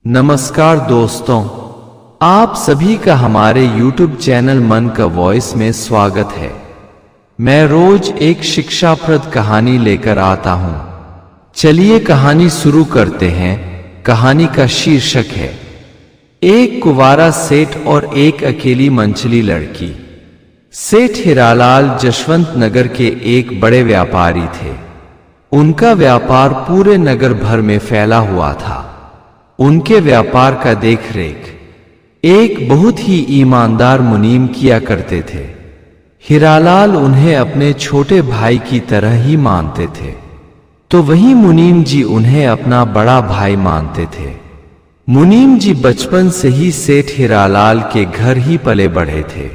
नमस्कार दोस्तों, आप सभी का हमारे YouTube चैनल मन का वॉइस में स्वागत है। मैं रोज एक शिक्षाप्रद कहानी लेकर आता हूं। चलिए कहानी शुरू करते हैं। कहानी का शीर्षक है एक कुंवारा सेठ और एक अकेली मंचली लड़की। सेठ हीरालाल जशवंत नगर के एक बड़े व्यापारी थे। उनका व्यापार पूरे नगर भर में फैला हुआ था। उनके व्यापार का देखरेख एक बहुत ही ईमानदार मुनीम किया करते थे। हीरालाल उन्हें अपने छोटे भाई की तरह ही मानते थे, तो वही मुनीम जी उन्हें अपना बड़ा भाई मानते थे। मुनीम जी बचपन से ही सेठ हीरालाल के घर ही पले बढ़े थे।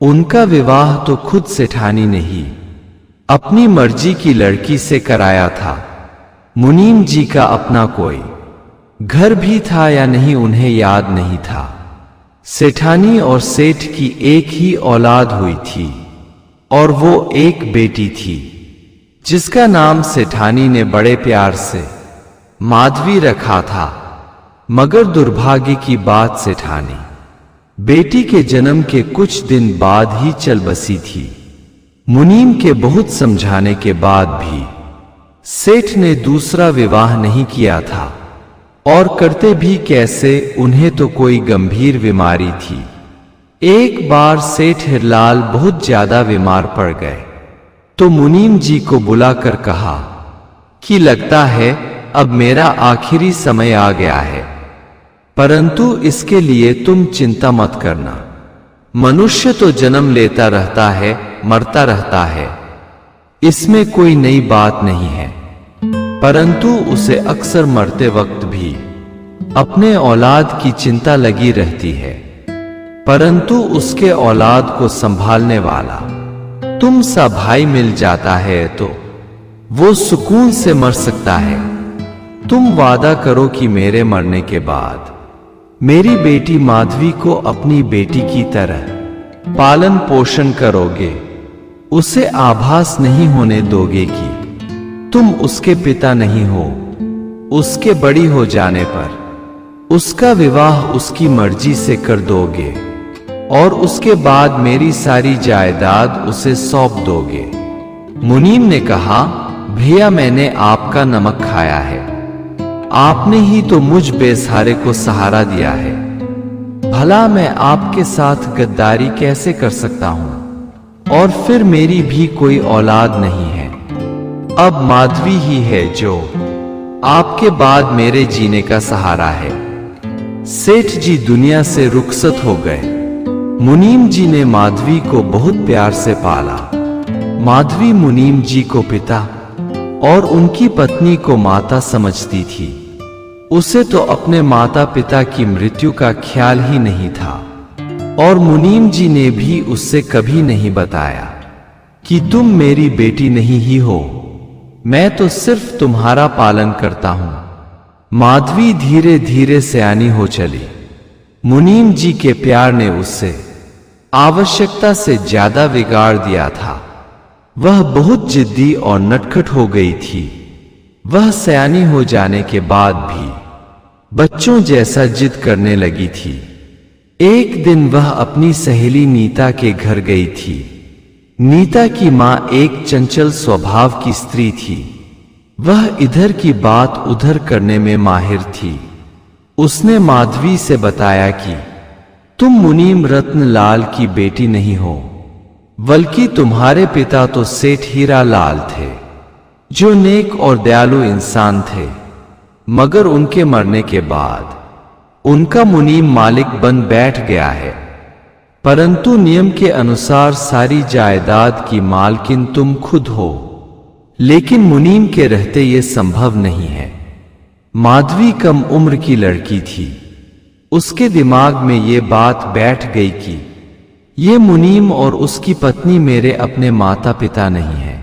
उनका विवाह तो खुद सेठानी ने ही अपनी मर्जी की लड़की से कराया था। मुनीम जी का अपना कोई घर भी था या नहीं उन्हें याद नहीं था। सेठानी और सेठ की एक ही औलाद हुई थी और वो एक बेटी थी जिसका नाम सेठानी ने बड़े प्यार से माधवी रखा था। मगर दुर्भाग्य की बात, सेठानी बेटी के जन्म के कुछ दिन बाद ही चल बसी थी। मुनीम के बहुत समझाने के बाद भी सेठ ने दूसरा विवाह नहीं किया था, और करते भी कैसे, उन्हें तो कोई गंभीर बीमारी थी। एक बार सेठ हीरालाल बहुत ज्यादा बीमार पड़ गए, तो मुनीम जी को बुलाकर कहा कि लगता है अब मेरा आखिरी समय आ गया है, परंतु इसके लिए तुम चिंता मत करना। मनुष्य तो जन्म लेता रहता है, मरता रहता है, इसमें कोई नई बात नहीं है, परंतु उसे अक्सर मरते वक्त भी अपने औलाद की चिंता लगी रहती है। परंतु उसके औलाद को संभालने वाला तुम सा भाई मिल जाता है तो वो सुकून से मर सकता है। तुम वादा करो कि मेरे मरने के बाद मेरी बेटी माधवी को अपनी बेटी की तरह पालन पोषण करोगे। उसे आभास नहीं होने दोगे कि तुम उसके पिता नहीं हो। उसके बड़ी हो जाने पर उसका विवाह उसकी मर्जी से कर दोगे और उसके बाद मेरी सारी जायदाद उसे सौंप दोगे। मुनीम ने कहा, भैया मैंने आपका नमक खाया है, आपने ही तो मुझ बेसहारे को सहारा दिया है, भला मैं आपके साथ गद्दारी कैसे कर सकता हूं? और फिर मेरी भी कोई औलाद नहीं है, अब माधवी ही है जो आपके बाद मेरे जीने का सहारा है। सेठ जी दुनिया से रुखसत हो गए। मुनीम जी ने माधवी को बहुत प्यार से पाला। माधवी मुनीम जी को पिता और उनकी पत्नी को माता समझती थी। उसे तो अपने माता पिता की मृत्यु का ख्याल ही नहीं था, और मुनीम जी ने भी उससे कभी नहीं बताया कि तुम मेरी बेटी नहीं ही हो, मैं तो सिर्फ तुम्हारा पालन करता हूं। माधवी धीरे धीरे सयानी हो चली। मुनीम जी के प्यार ने उससे आवश्यकता से ज्यादा बिगाड़ दिया था। वह बहुत जिद्दी और नटखट हो गई थी। वह सयानी हो जाने के बाद भी बच्चों जैसा जिद करने लगी थी। एक दिन वह अपनी सहेली नीता के घर गई थी। नीता की मां एक चंचल स्वभाव की स्त्री थी। वह इधर की बात उधर करने में माहिर थी। उसने माधवी से बताया कि तुम मुनीम रत्नलाल की बेटी नहीं हो, बल्कि तुम्हारे पिता तो सेठ हीरालाल थे, जो नेक और दयालु इंसान थे। मगर उनके मरने के बाद उनका मुनीम मालिक बन बैठ गया है, परंतु नियम के अनुसार सारी जायदाद की मालकिन तुम खुद हो। लेकिन मुनीम के रहते ये संभव नहीं है। माधवी कम उम्र की लड़की थी। उसके दिमाग में ये बात बैठ गई कि ये मुनीम और उसकी पत्नी मेरे अपने माता पिता नहीं हैं,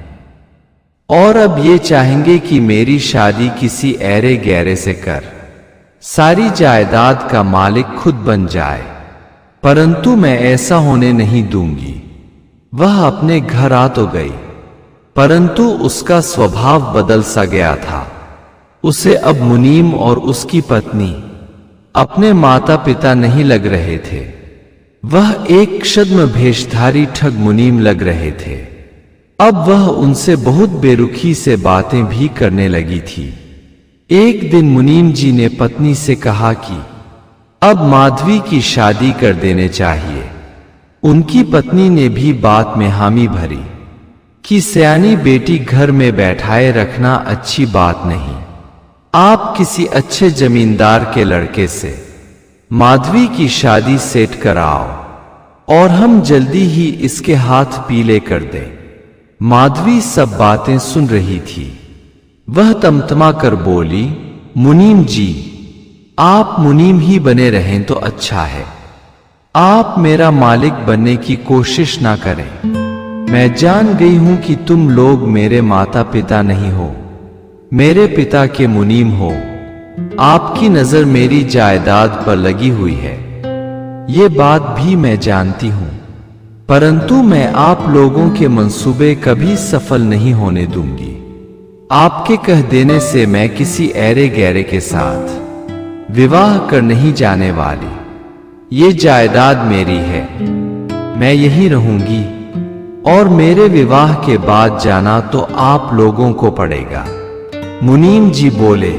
और अब ये चाहेंगे कि मेरी शादी किसी ऐरे गैरे से कर सारी जायदाद का मालिक खुद बन जाए। परंतु मैं ऐसा होने नहीं दूंगी। वह अपने घर आ तो गई, परंतु उसका स्वभाव बदल सा गया था। उसे अब मुनीम और उसकी पत्नी अपने माता पिता नहीं लग रहे थे। वह एक छद्म भेषधारी ठग मुनीम लग रहे थे। अब वह उनसे बहुत बेरुखी से बातें भी करने लगी थी। एक दिन मुनीम जी ने पत्नी से कहा कि अब माधवी की शादी कर देने चाहिए। उनकी पत्नी ने भी बात में हामी भरी कि सयानी बेटी घर में बैठाए रखना अच्छी बात नहीं। आप किसी अच्छे जमींदार के लड़के से माधवी की शादी सेट कराओ और हम जल्दी ही इसके हाथ पीले कर दें। माधवी सब बातें सुन रही थी। वह तमतमा कर बोली, मुनीम जी, आप मुनीम ही बने रहें तो अच्छा है। आप मेरा मालिक बनने की कोशिश ना करें। मैं जान गई हूं कि तुम लोग मेरे माता पिता नहीं हो, मेरे पिता के मुनीम हो। आपकी नजर मेरी जायदाद पर लगी हुई है, ये बात भी मैं जानती हूं, परंतु मैं आप लोगों के मंसूबे कभी सफल नहीं होने दूंगी। आपके कह देने से मैं किसी ऐरे गैरे के साथ विवाह कर नहीं जाने वाली। ये जायदाद मेरी है, मैं यहीं रहूंगी और मेरे विवाह के बाद जाना तो आप लोगों को पड़ेगा। मुनीम जी बोले,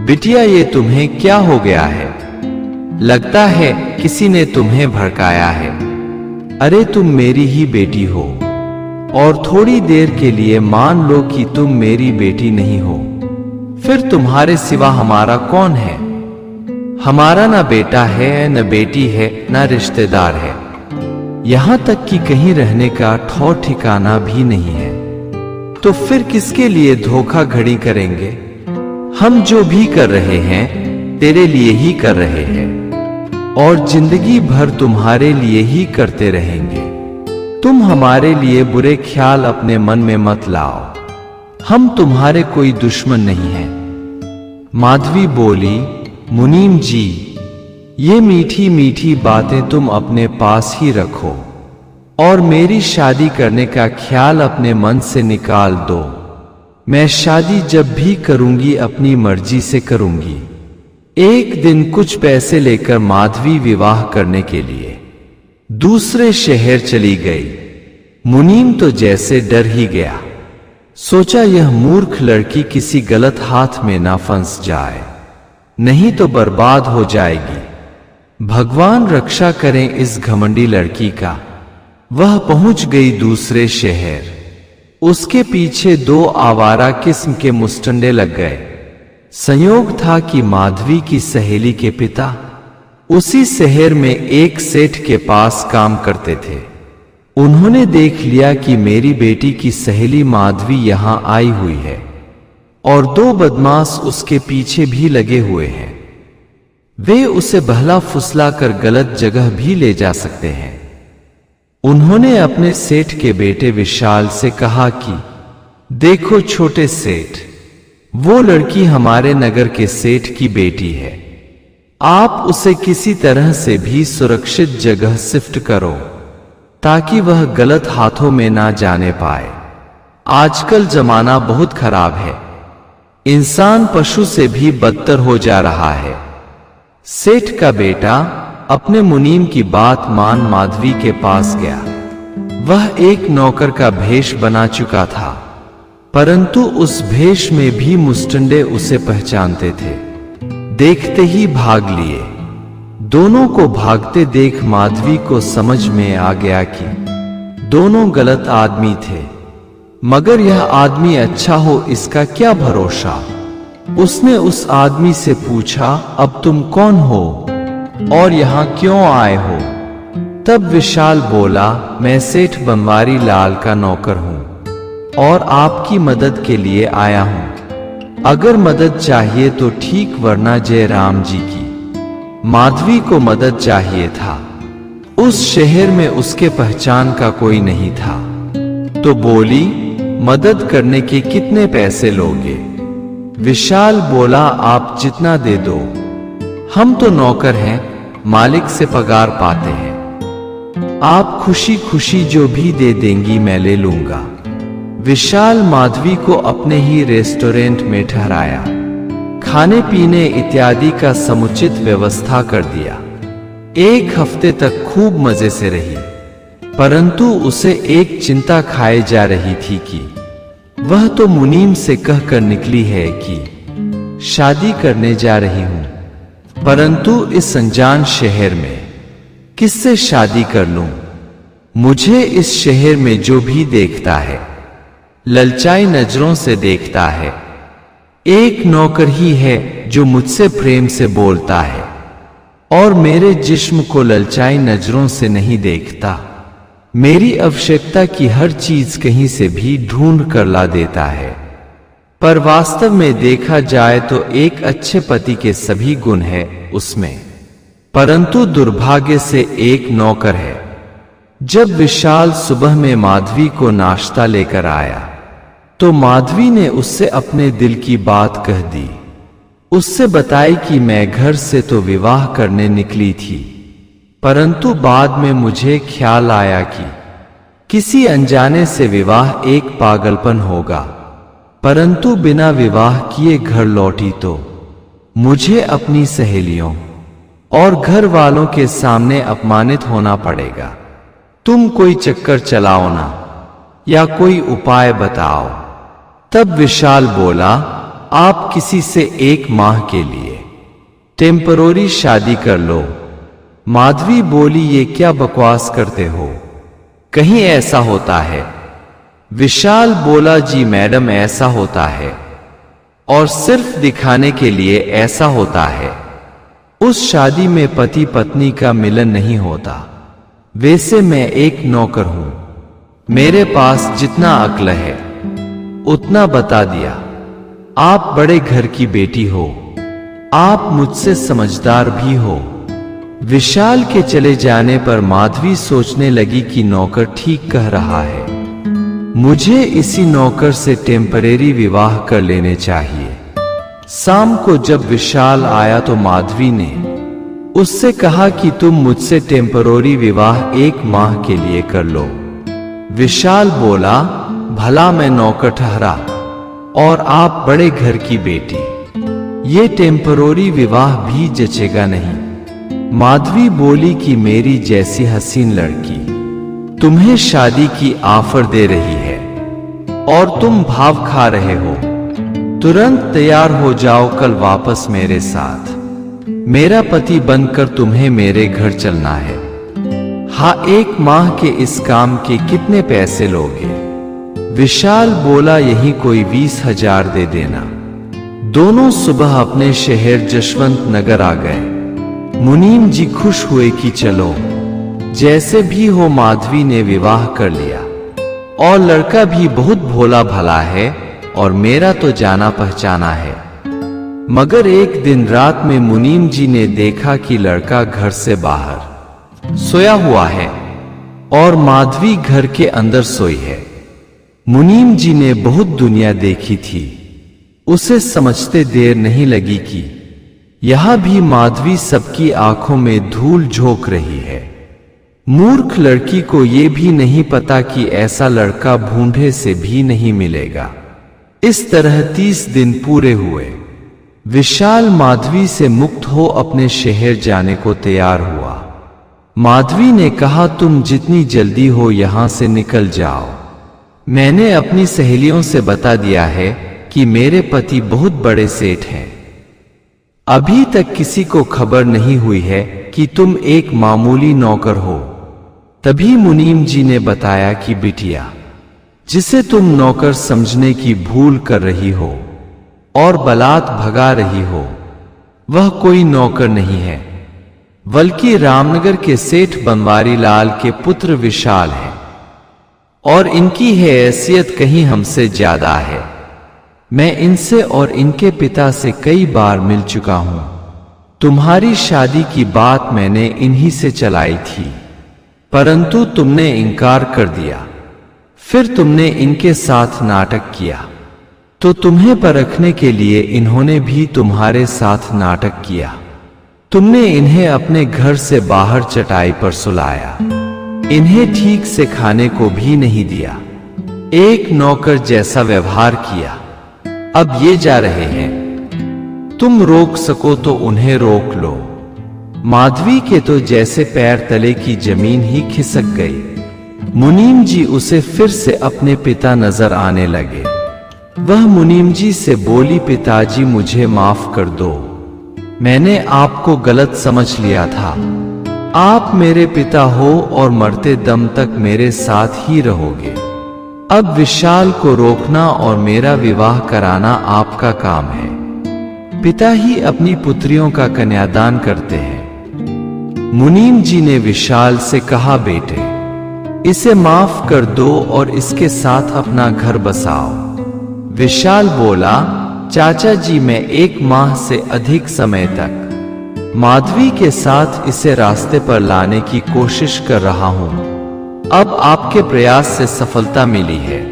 बिटिया, ये तुम्हें क्या हो गया है? लगता है किसी ने तुम्हें भड़काया है। अरे तुम मेरी ही बेटी हो और थोड़ी देर के लिए मान लो कि तुम मेरी बेटी नहीं हो, फिर तुम्हारे सिवा हमारा कौन है? हमारा ना बेटा है, न बेटी है, न रिश्तेदार है, यहां तक कि कहीं रहने का ठौर ठिकाना भी नहीं है। तो फिर किसके लिए धोखा घड़ी करेंगे? हम जो भी कर रहे हैं तेरे लिए ही कर रहे हैं और जिंदगी भर तुम्हारे लिए ही करते रहेंगे। तुम हमारे लिए बुरे ख्याल अपने मन में मत लाओ, हम तुम्हारे कोई दुश्मन नहीं हैं। माधवी बोली, मुनीम जी, ये मीठी मीठी बातें तुम अपने पास ही रखो और मेरी शादी करने का ख्याल अपने मन से निकाल दो। मैं शादी जब भी करूंगी अपनी मर्जी से करूंगी। एक दिन कुछ पैसे लेकर माधवी विवाह करने के लिए दूसरे शहर चली गई। मुनीम तो जैसे डर ही गया। सोचा यह मूर्ख लड़की किसी गलत हाथ में ना फंस जाए, नहीं तो बर्बाद हो जाएगी। भगवान रक्षा करें इस घमंडी लड़की का। वह पहुंच गई दूसरे शहर। उसके पीछे दो आवारा किस्म के मुस्टंडे लग गए। संयोग था कि माधवी की सहेली के पिता उसी शहर में एक सेठ के पास काम करते थे। उन्होंने देख लिया कि मेरी बेटी की सहेली माधवी यहां आई हुई है और दो बदमाश उसके पीछे भी लगे हुए हैं। वे उसे बहला फुसला कर गलत जगह भी ले जा सकते हैं। उन्होंने अपने सेठ के बेटे विशाल से कहा कि देखो छोटे सेठ, वो लड़की हमारे नगर के सेठ की बेटी है। आप उसे किसी तरह से भी सुरक्षित जगह शिफ्ट करो ताकि वह गलत हाथों में ना जाने पाए। आजकल जमाना बहुत खराब है, इंसान पशु से भी बदतर हो जा रहा है। सेठ का बेटा अपने मुनीम की बात मान माधवी के पास गया। वह एक नौकर का भेष बना चुका था, परंतु उस भेष में भी मुस्टंडे उसे पहचानते थे। देखते ही भाग लिए। दोनों को भागते देख माधवी को समझ में आ गया कि दोनों गलत आदमी थे, मगर यह आदमी अच्छा हो इसका क्या भरोसा। उसने उस आदमी से पूछा, अब तुम कौन हो और यहां क्यों आए हो? तब विशाल बोला, मैं सेठ बनवारी लाल का नौकर हूं और आपकी मदद के लिए आया हूं। अगर मदद चाहिए तो ठीक, वरना जय राम जी की। माधवी को मदद चाहिए था। उस शहर में उसके पहचान का कोई नहीं था, तो बोली, मदद करने के कितने पैसे लोगे? विशाल बोला, आप जितना दे दो। हम तो नौकर हैं, मालिक से पगार पाते हैं। आप खुशी खुशी जो भी दे देंगी मैं ले लूंगा। विशाल माधवी को अपने ही रेस्टोरेंट में ठहराया। खाने पीने इत्यादि का समुचित व्यवस्था कर दिया। 1 हफ्ते तक खूब मजे से रही, परंतु उसे एक चिंता खाए जा रही थी कि वह तो मुनीम से कहकर निकली है कि शादी करने जा रही हूं, परंतु इस अनजान शहर में किससे शादी कर लूं? मुझे इस शहर में जो भी देखता है ललचाई नजरों से देखता है। एक नौकर ही है जो मुझसे प्रेम से बोलता है और मेरे जिस्म को ललचाई नजरों से नहीं देखता। मेरी आवश्यकता की हर चीज कहीं से भी ढूंढ कर ला देता है। पर वास्तव में देखा जाए तो एक अच्छे पति के सभी गुण हैं उसमें, परंतु दुर्भाग्य से एक नौकर है। जब विशाल सुबह में माधवी को नाश्ता लेकर आया तो माधवी ने उससे अपने दिल की बात कह दी। उससे बताई कि मैं घर से तो विवाह करने निकली थी, परंतु बाद में मुझे ख्याल आया कि किसी अनजाने से विवाह एक पागलपन होगा, परंतु बिना विवाह किए घर लौटी तो मुझे अपनी सहेलियों और घर वालों के सामने अपमानित होना पड़ेगा। तुम कोई चक्कर चलाओ ना, या कोई उपाय बताओ। तब विशाल बोला, आप किसी से 1 माह के लिए टेम्परोरी शादी कर लो। माधवी बोली, ये क्या बकवास करते हो, कहीं ऐसा होता है? विशाल बोला, जी मैडम ऐसा होता है, और सिर्फ दिखाने के लिए ऐसा होता है। उस शादी में पति पत्नी का मिलन नहीं होता। वैसे मैं एक नौकर हूं, मेरे पास जितना अक्ल है उतना बता दिया। आप बड़े घर की बेटी हो, आप मुझसे समझदार भी हो। विशाल के चले जाने पर माधवी सोचने लगी कि नौकर ठीक कह रहा है, मुझे इसी नौकर से टेम्परेरी विवाह कर लेने चाहिए। शाम को जब विशाल आया तो माधवी ने उससे कहा कि तुम मुझसे टेम्परेरी विवाह 1 माह के लिए कर लो। विशाल बोला, भला मैं नौकर ठहरा और आप बड़े घर की बेटी, ये टेम्परेरी विवाह भी जचेगा नहीं। माधवी बोली कि मेरी जैसी हसीन लड़की तुम्हें शादी की ऑफर दे रही है और तुम भाव खा रहे हो। तुरंत तैयार हो जाओ, कल वापस मेरे साथ मेरा पति बनकर तुम्हें मेरे घर चलना है। हाँ, 1 माह के इस काम के कितने पैसे लोगे? विशाल बोला, यही कोई 20,000 दे देना। दोनों सुबह अपने शहर जशवंत नगर आ गए। मुनीम जी खुश हुए कि चलो जैसे भी हो माधवी ने विवाह कर लिया, और लड़का भी बहुत भोला भला है और मेरा तो जाना पहचाना है। मगर एक दिन रात में मुनीम जी ने देखा कि लड़का घर से बाहर सोया हुआ है और माधवी घर के अंदर सोई है। मुनीम जी ने बहुत दुनिया देखी थी, उसे समझते देर नहीं लगी कि यहां भी माधवी सबकी आंखों में धूल झोंक रही है। मूर्ख लड़की को यह भी नहीं पता कि ऐसा लड़का भूंडे से भी नहीं मिलेगा। इस तरह 30 दिन पूरे हुए। विशाल माधवी से मुक्त हो अपने शहर जाने को तैयार हुआ। माधवी ने कहा, तुम जितनी जल्दी हो यहां से निकल जाओ। मैंने अपनी सहेलियों से बता दिया है कि मेरे पति बहुत बड़े सेठ हैं। अभी तक किसी को खबर नहीं हुई है कि तुम एक मामूली नौकर हो। तभी मुनीम जी ने बताया कि बिटिया, जिसे तुम नौकर समझने की भूल कर रही हो और बलात् भगा रही हो, वह कोई नौकर नहीं है, बल्कि रामनगर के सेठ बनवारी लाल के पुत्र विशाल है, और इनकी हैसियत कहीं हमसे ज्यादा है। मैं इनसे और इनके पिता से कई बार मिल चुका हूं। तुम्हारी शादी की बात मैंने इन्हीं से चलाई थी, परंतु तुमने इनकार कर दिया। फिर तुमने इनके साथ नाटक किया, तो तुम्हें परखने के लिए इन्होंने भी तुम्हारे साथ नाटक किया। तुमने इन्हें अपने घर से बाहर चटाई पर सुलाया, इन्हें ठीक से खाने को भी नहीं दिया, एक नौकर जैसा व्यवहार किया। अब ये जा रहे हैं, तुम रोक सको तो उन्हें रोक लो। माधवी के तो जैसे पैर तले की जमीन ही खिसक गई। मुनीम जी उसे फिर से अपने पिता नजर आने लगे। वह मुनीम जी से बोली, पिताजी मुझे माफ कर दो, मैंने आपको गलत समझ लिया था। आप मेरे पिता हो और मरते दम तक मेरे साथ ही रहोगे। अब विशाल को रोकना और मेरा विवाह कराना आपका काम है। पिता ही अपनी पुत्रियों का कन्यादान करते हैं। मुनीम जी ने विशाल से कहा, बेटे इसे माफ कर दो और इसके साथ अपना घर बसाओ। विशाल बोला, चाचा जी मैं 1 माह से अधिक समय तक माधवी के साथ इसे रास्ते पर लाने की कोशिश कर रहा हूं। अब आपके प्रयास से सफलता मिली है।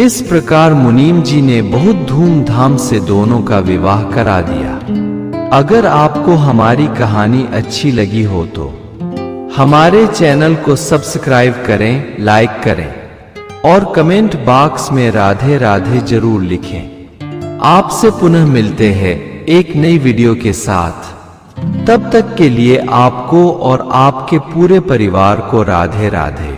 इस प्रकार मुनीम जी ने बहुत धूमधाम से दोनों का विवाह करा दिया। अगर आपको हमारी कहानी अच्छी लगी हो तो हमारे चैनल को सब्सक्राइब करें, लाइक करें और कमेंट बॉक्स में राधे राधे जरूर लिखें। आपसे पुनः मिलते हैं एक नई वीडियो के साथ। तब तक के लिए आपको और आपके पूरे परिवार को राधे राधे।